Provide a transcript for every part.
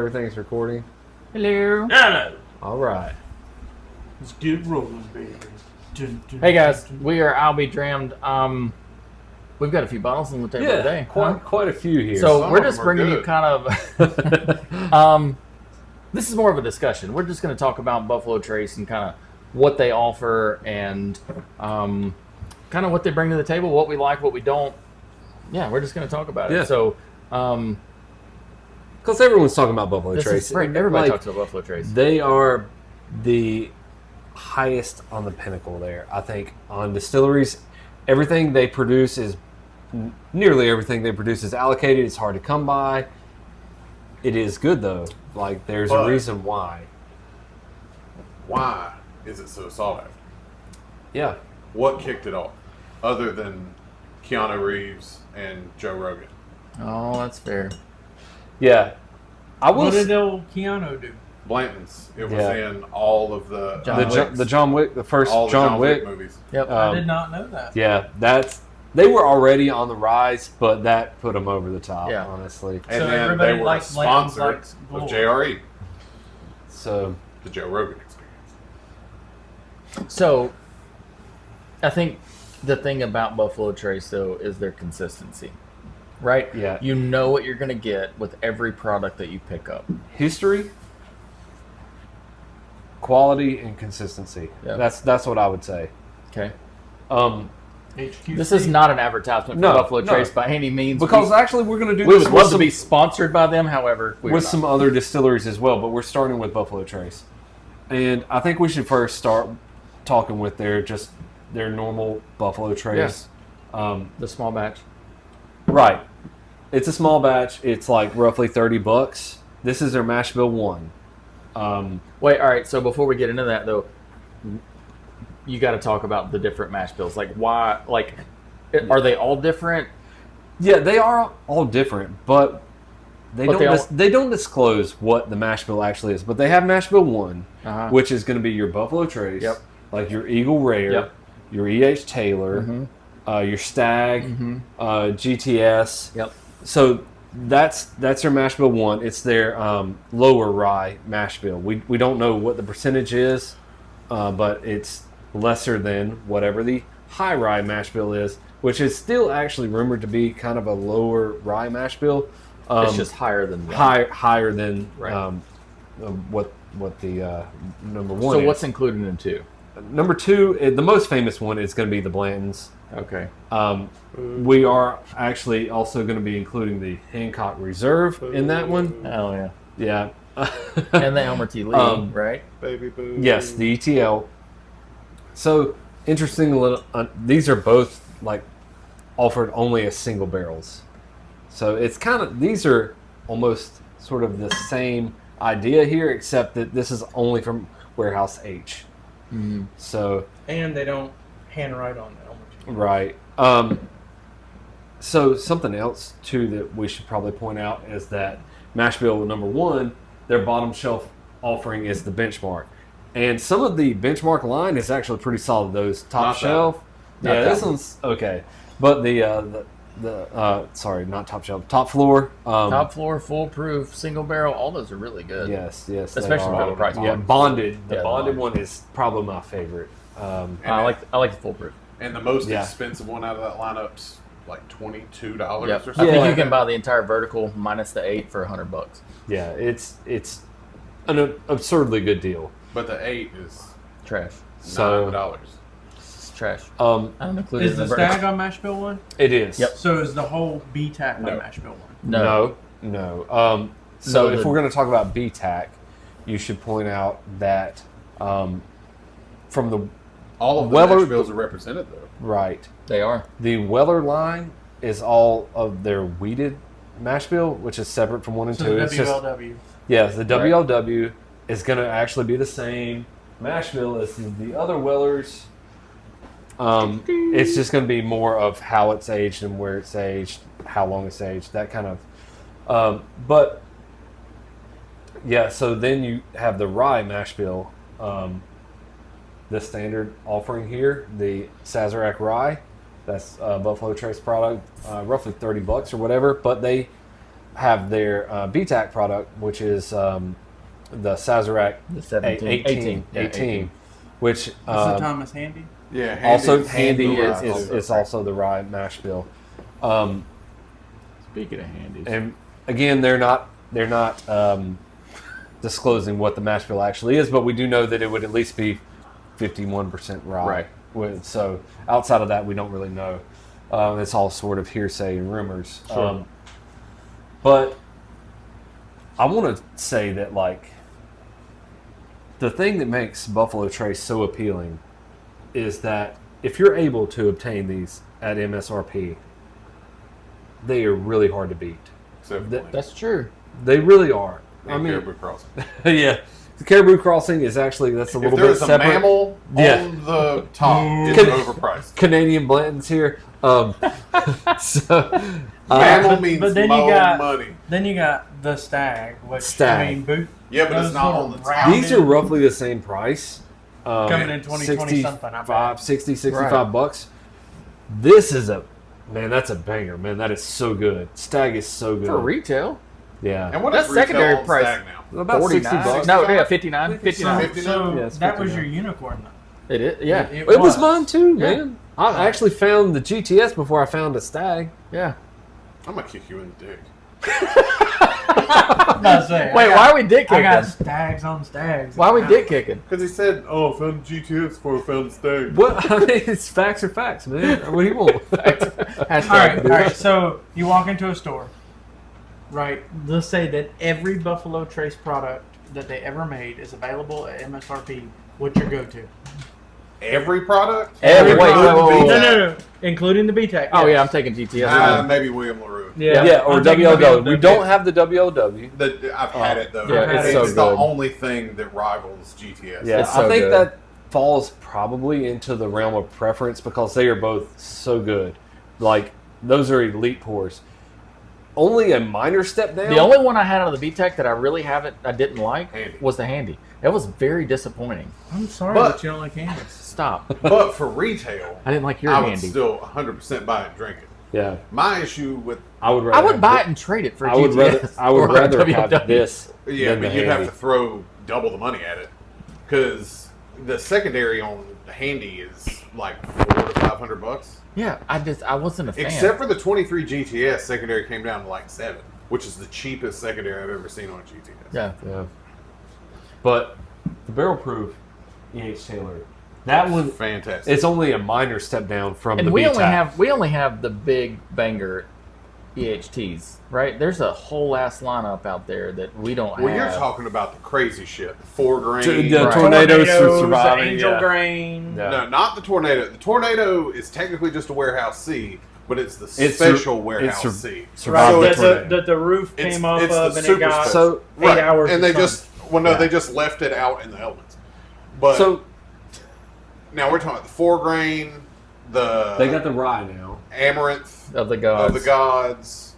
everything's recording? Hello. Hello. All right. Let's get rolling, baby. Dun, dun, Hey guys, dun, dun. we are I'll Be Drammed. We've got a few bottles on the table today. Quite a few here. So Some we're of just them are bringing you good. kind of. This is more of a discussion. We're just going to talk about Buffalo Trace and kind of what they offer and kind of what they bring to the table, what we like, what we don't. Yeah, we're just going to talk about it. Yeah. So Because everyone's talking about Buffalo this Trace. is right. Everybody Like, talks about Buffalo Trace. They are the highest on the pinnacle there. I think on distilleries, everything they produce is nearly everything they produce is allocated. It's hard to come by. It is good though. Like there's a But- reason why. Why is it so sought after? Yeah. What kicked it off, other than Keanu Reeves and Joe Rogan? Oh, that's fair. Yeah. I will. What did old Keanu do? Blanton's. It was Yeah. in all of the John Wick. the John Wick, the first all the John Wick. movies. Yep. I did not know that. Yeah, they were already on the rise, but that put them over the top. Yeah. Honestly. And So then everybody they were a likes Blanton's sponsor likes of Glory. JRE, So the Joe Rogan experience. So, I think the thing about Buffalo Trace, though, is their consistency, right? Yeah. You know what you're going to get with every product that you pick up. history, quality, and consistency. Yeah. That's what I would say. Okay. HQC. This is not an advertisement for No, Buffalo no. Trace by any means. Because actually, we're going to do we this would with love to some, be sponsored by them. However, we're with not. some other distilleries as well, but we're starting with Buffalo Trace, and I think we should first start talking with their normal Buffalo Trace. the small batch. Right. It's a small batch. It's like roughly $30. This is their mash bill 1. Wait, all right. So before we get into that, though, you got to talk about the different mash bills. Like why? Like, are they all different? Yeah, they are all different, but they But don't they don't disclose what the mash bill actually is. But they have mash bill 1, Uh-huh. which is going to be your Buffalo Trace, Yep. like your Eagle Rare, Yep. your E.H. Taylor, Mhm. your Stag, GTS. Yep. So that's their mash bill 1. It's their lower rye mash bill. We don't know what the percentage is, but it's lesser than whatever the high rye mash bill is, which is still actually rumored to be kind of a lower rye mash bill. It's just higher than that. higher than Right. what the number 1 So is. what's included in 2? Number 2, the most famous one is going to be the Blantons. Okay. We are actually also going to be including the Hancock Reserve in that one. Oh yeah. Yeah. And the Elmer T. Lee, right? Baby boo. Yes, the ETL. So interesting. These are both like offered only as single barrels. So it's kind of, these are almost sort of the same idea here, except that this is only from Warehouse H. Mm-hmm. So And they don't handwrite on the Elmer. right. So something else too that we should probably point out is that mash bill number 1, their bottom shelf offering is the Benchmark, and some of the Benchmark line is actually pretty solid. Those top Not that shelf, Not yeah, that this one's okay, but the sorry, not top shelf, top floor. Top floor, foolproof, single barrel. All those are really good. Yes, they Especially are. for the price Yeah, point. bonded. The Yeah, bonded bonded. one is probably my favorite. I like the foolproof. And the most Yeah. expensive one out of that lineup's like $22 Yep. or I something. think Yeah. you can buy the entire vertical minus the 8 for $100. Yeah, it's an absurdly good deal. But the 8 is Trash. So $9. It's trash. um, I don't include it Is in the the vertical. Stag on Mash Bill 1? it is. Yep. So is the whole B-Tac on No. Mash Bill 1? No. No. So No, if the- we're going to talk about BTAC, you should point out that from the All of the Weller- mash bills are represented though. right, They are. the Weller line is all of their wheated mash bill, which is separate from 1 and So 2. the It's just WLW. yes, the WLW is going to actually be the same mash bill as the other Wellers. It's just going to be more of how it's aged and where it's aged, how long it's aged, that kind of. But yeah, so then you have the rye mash bill, the standard offering here, the Sazerac rye. That's a Buffalo Trace product, roughly $30 or whatever. But they have their BTAC product, which is the Sazerac The 17, 18. Yeah, 18, which Is the Thomas Handy? Yeah, also Handy Handy is is also the rye mash bill. Speaking of handies. And again, they're not disclosing what the mash bill actually is, but we do know that it would at least be 51% rye. Right. So outside of that, we don't really know. It's all sort of hearsay and rumors. Sure. But I want to say that, like, the thing that makes Buffalo Trace so appealing is that if you're able to obtain these at MSRP, they are really hard to beat. That's true. They really are. And Caribou Crossing. Yeah. The Caribou Crossing is actually, that's a If little bit there's a separate. mammal Yeah. on the top, it's Can- overpriced. Canadian Blanton's here. So, Mammal means but then more you got- money. Then you got the Stag, which Stag. I mean, boot. Yeah, but it's those not little on the top. rounded- these are roughly the same price. Coming in 2020 something, I bet. 60, 65 Right. bucks. This is that's a banger, man. That is so good. Stag is so good. For retail. Yeah. And what That's is retail secondary on price. Stag now? About 60 bucks. No, yeah, 59. 59. 50. So Yeah, it's that was 59. your unicorn, though. It is, yeah. It It was was. mine too, Yeah. man. I actually found the GTS before I found a Stag. Yeah. I'm gonna kick you in the dick. I'm about to say, Wait, why are we dick I got kicking? stags on stags. Why are we dick kicking? Because he said, "Oh, I found GTS before I found the Stag." What? I mean, it's facts are facts, man. What do you want? All right. So you walk into a store, right? Let's say that every Buffalo Trace product that they ever made is available at MSRP. What's your go-to? Every product? Every- wait, Including wait. No, including the BTAC. Oh, yes. yeah, I'm taking GTS. Maybe William LaRue. Yeah, or I'm taking WLW. We WLW. don't have the WLW. I've had it though. Yeah, it's it's so the good. only thing that rivals GTS. Yeah, It's so I think good. that falls probably into the realm of preference because they are both so good. Like, those are elite pours. Only a minor step down. The only one I had out of the BTEC that I didn't like Handy. was the Handy. That was very disappointing. I'm sorry But- that you don't like candies. Stop. But for retail, I didn't like your I would Handy. still 100% buy it and drink it. Yeah, My issue with I would rather. I would have buy thi- it and trade it for I would GTS. rather. I would or rather WW. have this. but than you'd the have Handy. to throw double the money at it because the secondary on the Handy is like $400 to $500. Yeah, I wasn't a fan. Except for the 23 GTS, secondary came down to like $7, which is the cheapest secondary I've ever seen on a GTS. Yeah. Yeah, but the barrel proof E.H. Taylor, that one, Fantastic. it's only a minor step down from And the we BTAC. only have the big banger EHTs, right? There's a whole ass lineup out there that we don't have. Well, you're talking about the crazy shit. The 4 grain. The Right. tornadoes for surviving. Angel yeah. grain. Yeah. No, not the Tornado. The Tornado is technically just a warehouse C, but it's the It's special sur- warehouse it's C. survive Right, the that tornado. the roof It's- came off it's the of and it super got special. So 8 hours. and of they sun. just they just left it out in the elements. But So now we're talking about the 4 grain, the they got the rye now. of Amaranth the of gods. the gods.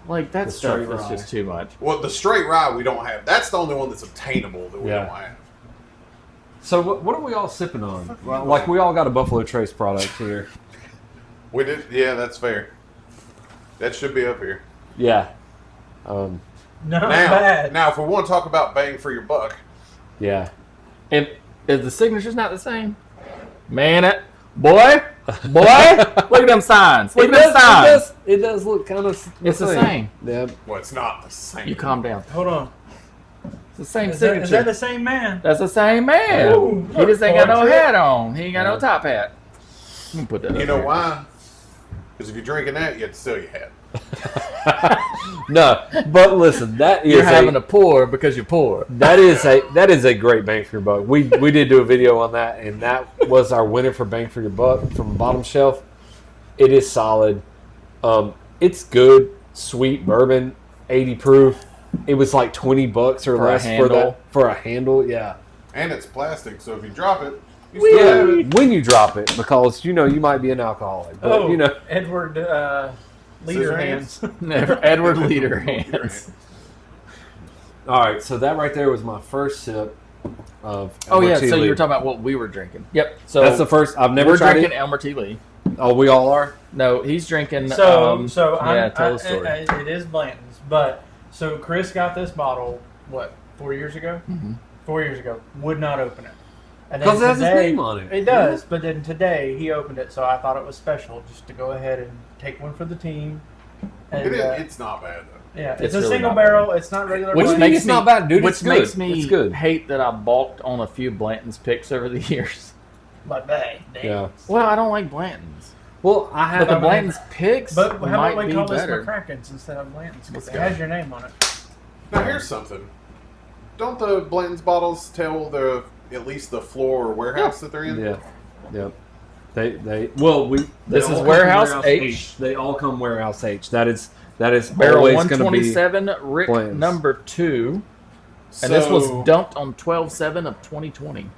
Like that The stuff straight is rye. just too much. Well, the straight rye we don't have. That's the only one that's obtainable that we Yeah. don't have. So what are we all sipping on? Well, like, we all got a Buffalo Trace product here. We did. Yeah, that's fair. That should be up here. Yeah. not Now, bad. now, if we want to talk about bang for your buck, Yeah. And is the signature's not the same? Man, boy, look at them signs. Look at them signs. It does look kind of It's the same. Yeah. well, it's not the same. You calm down. Hold on. It's the same Is that signature. the same man? That's the same man. Ooh, He just ain't got no look, hat on. He ain't got no Yeah. top hat. Let me put that You up know here. why? Because if you're drinking that, you have to sell your hat. No, but listen, that is You're having a pour because you're poor. that is a great bang for your buck. We did do a video on that, and that was our winner for bang for your buck from Bottom Shelf. It is solid. It's good, sweet bourbon, 80 proof. It was like $20 or For a less for handle. that for a handle. Yeah, And it's plastic, so if you drop it, you still have yeah. it. When you drop it, because you might be an alcoholic, but Edward Leader hands. Edward Leader hands. All right, so that right there was my first sip of. Oh Elmer yeah, T. so Lee. you were talking about what we were drinking. Yep. So That's the first. I've never we're tried drinking it. Elmer T. Lee. Oh, we all are. No, he's drinking. So yeah, tell the story. it is Blanton's. But so Chris got this bottle, what, 4 years ago? Mm-hmm. 4 years ago. Would not open it. And Because it has his name on it. It does, but then today he opened it, so I thought it was special just to go ahead and take one for the team. And, It's not bad though. yeah, It's it's a really single not barrel. It's not regular. Which whiskey. makes it's not bad, dude. Which It's good. makes me It's good. hate that I balked on a few Blanton's picks over the years. But dang. Yeah. Well, I don't like Blanton's. Well, I have. But the I mean- Blanton's picks But how might about we be call better. this McCracken's instead of Blanton's? Let's Because it go. has your name on it. Now here's something. Don't the Blanton's bottles tell at least the floor or warehouse that they're in? Yeah. Yep. They well we. This they is all come Warehouse H. They all come warehouse H. That is Barrel always going to be. 127, Rick Blanton's. number 2. And this was dumped on 12/7 of 2020.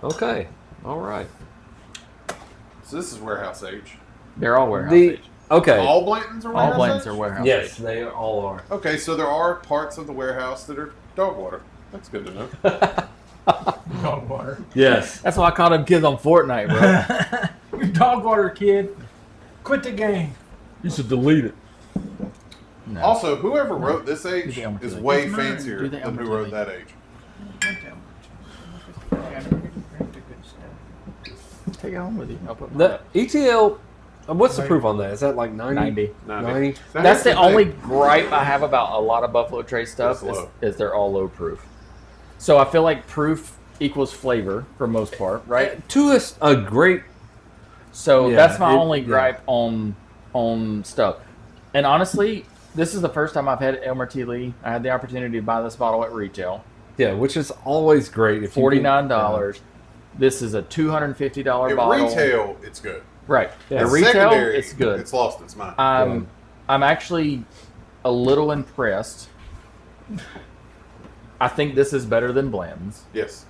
Okay. All right. So this is warehouse H. They're all warehouse The H. okay. All Blantons are warehouse All Blantons H? are warehouse Yes, H. they all are. Okay, so there are parts of the warehouse that are dog water. That's good to know. Dog water. Yes. That's why I caught them kids on Fortnite, bro. Dog water, kid. Quit the game. You should delete it. No. Also, whoever wrote this Do H they almost is do way It's mine. fancier Do they than who almost wrote do that H. Take it home with you. I'll put The ETL. What's the proof on that? Is that like 90? 90. 90? That's the thing. only gripe I have about a lot of Buffalo Trace stuff It's low. is they're all low proof. So I feel like proof equals flavor for most part, right? To a great. So Yeah, that's my it- only yeah. gripe on stuff. And honestly, this is the first time I've had Elmer T. Lee. I had the opportunity to buy this bottle at retail. Yeah, which is always great. If you can- $49. This is a $250 At bottle. retail, it's good. Right. Yeah. At At retail, secondary, it's good. It's lost its mind. I'm actually a little impressed. I think this is better than Blanton's. Yes.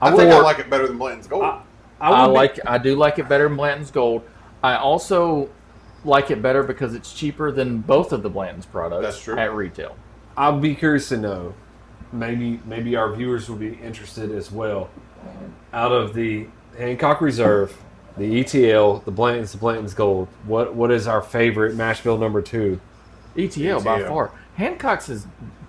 I think I will- like it better than Blanton's Gold. I do like it better than Blanton's Gold. I also like it better because it's cheaper than both of the Blanton's products That's true. at retail. I'll be curious to know. Maybe our viewers will be interested as well. Out of the Hancock Reserve, the ETL, the Blanton's Gold, what is our favorite mash bill number 2? ETL by ETL. far. Hancock's is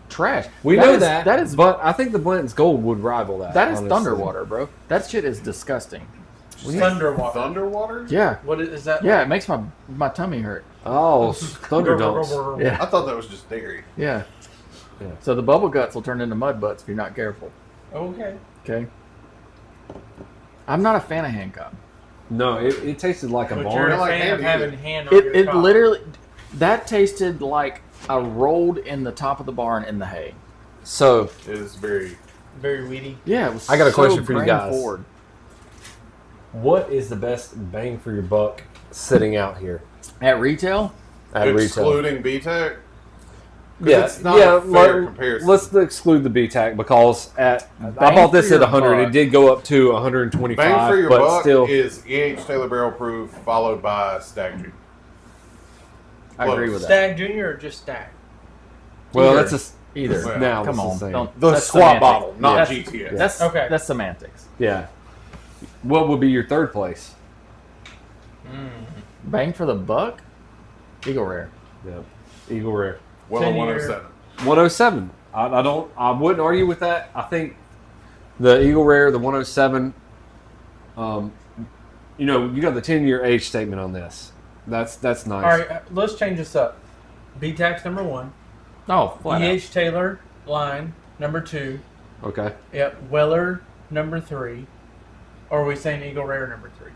trash. We That know is- that, That is but I think the Blanton's Gold would rival that. that is honestly. Thunderwater, bro. That shit is disgusting. Thunderwater. Thunderwater? Yeah. What is that? Yeah, it makes my tummy hurt. Oh, Thunderdumps. Yeah. I thought that was just dairy. Yeah. Yeah. So the bubble guts will turn into mud butts if you're not careful. Okay. Okay. I'm not a fan of Hancock. No, it tasted like a But barn. you're a like fan of hand having hand on your It cock. literally that tasted like I rolled in the top of the barn in the hay. So It is very. very weedy. Yeah, it was I got a so question for you grain guys. forward. what is the best bang for your buck sitting out here At retail, at retail? Excluding BTEC? Yeah, it's not a fair comparison. Let's exclude the BTAC because I Bang bought this for at your 100. buck. It did go up to 125, Bang for your but buck still, is E.H. Taylor Barrel Proof followed by Stag Junior. I agree with that. Stag Junior or just Stag? well, Either. that's Either. Well, now Come it's the on, same. don't. The that's squat semantics. bottle, not That's- GTS. That's Okay. That's semantics. yeah. What would be your third place? Bang for the buck, Eagle Rare. Yeah, Eagle Rare. Well, 10 107. 107. I wouldn't argue with that. I think the Eagle Rare, the 107. You got the 10-year age statement on this. That's nice. All right, let's change this up. BTAX number 1. Oh, flat out. E.H. Taylor line number 2. Okay. Yep. Weller number 3. Or are we saying Eagle Rare number 3?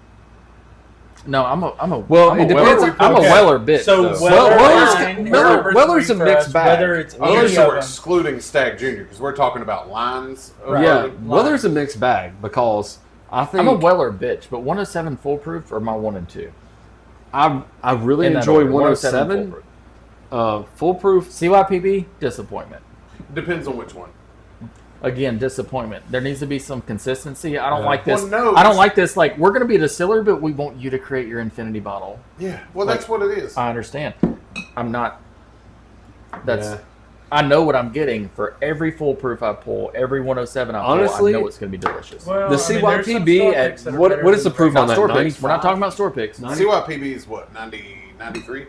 No, I'm a Well, I'm it a depends Weller, on- I'm okay. a Weller bitch. So though. Weller's a mixed bag. Whether it's Okay, any so of we're them. excluding Stag Junior because we're talking about lines. Right. Yeah, Line. Weller's a mixed bag because I think I'm a Weller bitch, but 107 foolproof are my 1 and 2. I really In that enjoy order. 107 foolproof. foolproof. CYPB, disappointment. Depends on which one. Again, disappointment. There needs to be some consistency. I don't Yeah. like this. Well, no, I don't like this. Like, we're going to be a distiller, but we want you to create your infinity bottle. Yeah, well, that's what it is. I understand. I'm not. That's. Yeah. I know what I'm getting for every foolproof I pull, every 107 I pull. Honestly, I know it's going to be delicious. Well, The I mean, there's some CYPB store at picks that are what better is the than proof the on Not that? store picks. We're not 95? talking about store picks. 90? CYPB is what, 90, 93?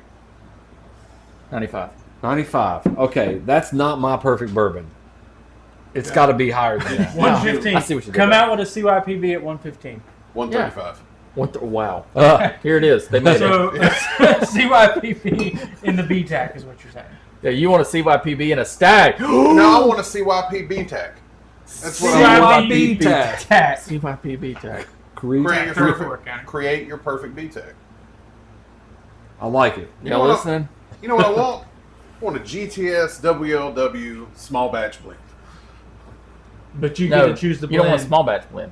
95. 95. Okay, that's not my perfect bourbon. It's got to be higher than that. 115. I see what you did Come there. out with a CYPB at 115. 135. Wow. Here it is. They made So it. CYPB in the BTAC is what you're saying. Yeah, you want a CYPB and a stag. No, I want a CYP BTAC. That's what I want. CYP tag. TAC. CYPB tag. Create your Third perfect, Fork County. create your perfect BTAC. I like it. You know Y'all what listening? You know what I want? I want a GTS WLW small batch blend. But you No, get to choose the blend. you don't want a small batch blend.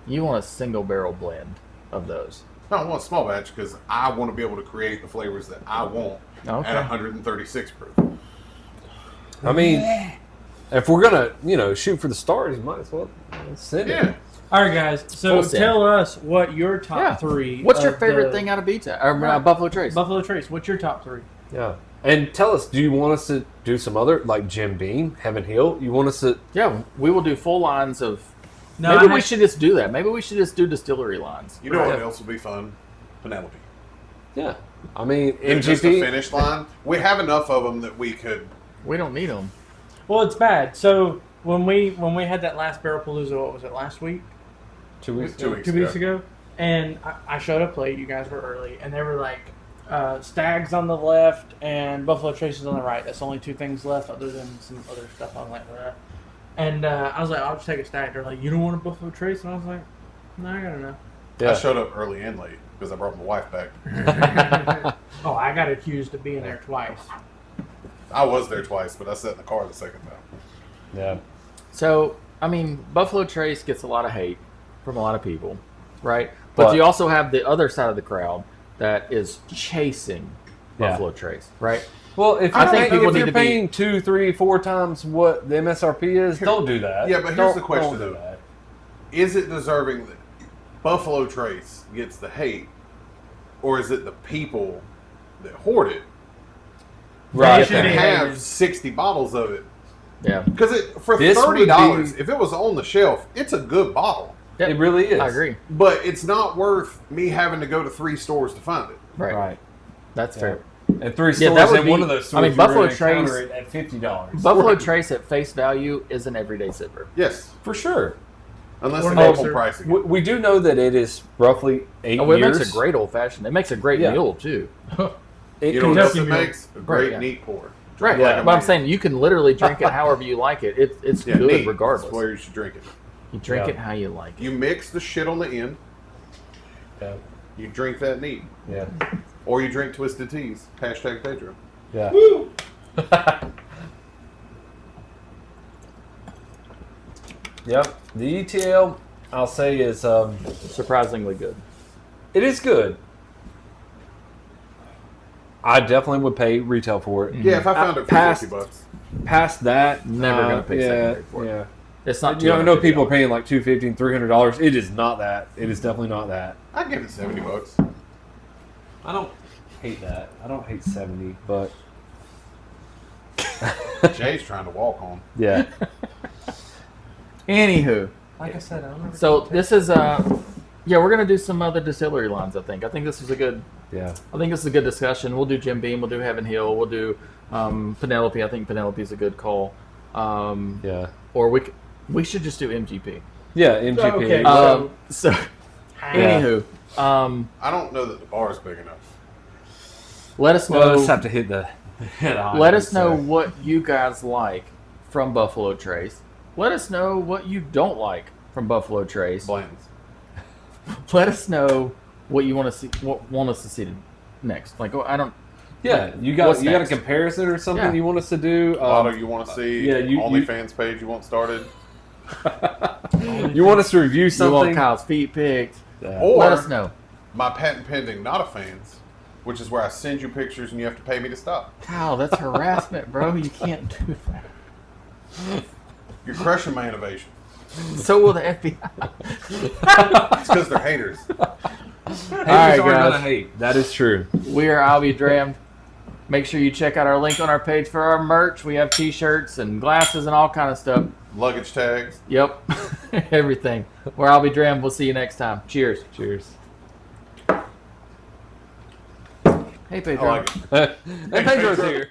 You want a single barrel blend of those. No, I want a small batch because I want to be able to create the flavors that I want Okay. at 136 proof. I mean, if we're gonna, shoot for the stars, you might as well send it. Yeah. All right, guys. So Full send. tell us what your top Yeah. three. What's your of favorite the thing out of BTAC? Or Right. Buffalo Trace? Buffalo Trace. What's your top three? Yeah. And tell us, do you want us to do some other, like Jim Beam, Heaven Hill? You want us to? Yeah, we will do full lines of. No, Maybe I we had- should just do that. Maybe we should just do distillery lines. You know what Yeah. else would be fun? Penelope. Yeah. I mean, Just a MGP. finish line. We have enough of them that we could. We don't need them. Well, it's bad. So when we had that last Barrel Palooza, what was it, last week? 2 weeks. 2 weeks. 2 weeks ago. And I showed up late. You guys were early, and they were like, Stags on the left and Buffalo Trace is on the right. That's the only two things left, other than some other stuff on like that. And I was like, I'll just take a Stag. They're like, you don't want a Buffalo Trace? And I was like, no, I gotta know. Yeah. I showed up early and late because I brought my wife back. Oh, I got accused of being there twice. I was there twice, but I sat in the car the second time. Yeah. So, I mean, Buffalo Trace gets a lot of hate from a lot of people, right? But But- you also have the other side of the crowd that is chasing Yeah. Buffalo Trace, right? Well, if I you're, think paying, people if need you're to be- paying 2, 3, 4 times what the MSRP is, don't do that. Yeah, but here's Don't- the question, don't do though. that. Is it deserving that Buffalo Trace gets the hate, or is it the people that hoard it Right. They should that be have hated. 60 bottles of it? Yeah. Because for This would $30, be- if it was on the shelf, it's a good bottle. Yep. It really is. I agree. But it's not worth me having to go to 3 stores to find it. Right. Right. That's Yeah. fair. And 3 Yeah, stores, that would and be- one of those I stores, mean, you're Buffalo gonna encounter Trace- it at $50. Buffalo Trace at face value is an everyday sipper. Yes, For sure. unless Or they go nicer. full price again. We do know that it is roughly 8 Oh, it years. makes a great old fashioned. It makes a great Yeah. meal too. It You know can what just- else it Kentucky makes? A great yeah. neat pour. Right. Yeah. But I'm saying you can literally drink it however you like it. It's Yeah, good neat. regardless. That's where you should drink it. You drink Yeah. it how you like it. You mix the shit on the end. Yeah. You drink that neat. Yeah. Or you drink Twisted Teas. Hashtag Pedro. Yeah. Yep. The ETL, I'll say, is Surprisingly good. it is good. I definitely would pay retail for it. Yeah, if I found it for Past- $50. Past that, Never gonna pay yeah, secondary for it. yeah. It's not. I know people are $250. paying like $250 and $300. It is not that. It is definitely not that. I'd give it $70. I don't hate that. I don't hate 70, but Jay's trying to walk home. yeah. Anywho, Like I said, I don't know. so this is yeah, we're gonna do some other distillery lines. I think this is a good. Yeah. I think this is a good discussion. We'll do Jim Beam. We'll do Heaven Hill. We'll do Penelope. I think Penelope is a good call. Yeah. Or we should just do MGP. Yeah, MGP. Okay. So anywho, I don't know that the bar is big enough. let us Well, know. let's have to hit the head on. Let us know what you guys like from Buffalo Trace. Let us know what you don't like from Buffalo Trace. Blends. Let us know what you want to see. What want us to see next? Like, I don't. Yeah, you got What's you got a next? comparison or something Yeah. you want us to do? Lotto you want to see? yeah, you- OnlyFans page you want started? You want us to review You want something? Kyle's feet picked? Or Let us know. my patent pending not a fans, which is where I send you pictures and you have to pay me to stop. Kyle, that's harassment, bro. You can't do that. You're crushing my innovation. So will the FBI. It's because they're haters. Haters right, are guys. gonna hate. That is true. We are I'll Be Drammed. Make sure you check out our link on our page for our merch. We have T-shirts and glasses and all kind of stuff. Luggage tags. Yep, everything. We're I'll Be Drammed. We'll see you next time. Cheers. Cheers. Hey, Pedro. I like it. And Pedro's here.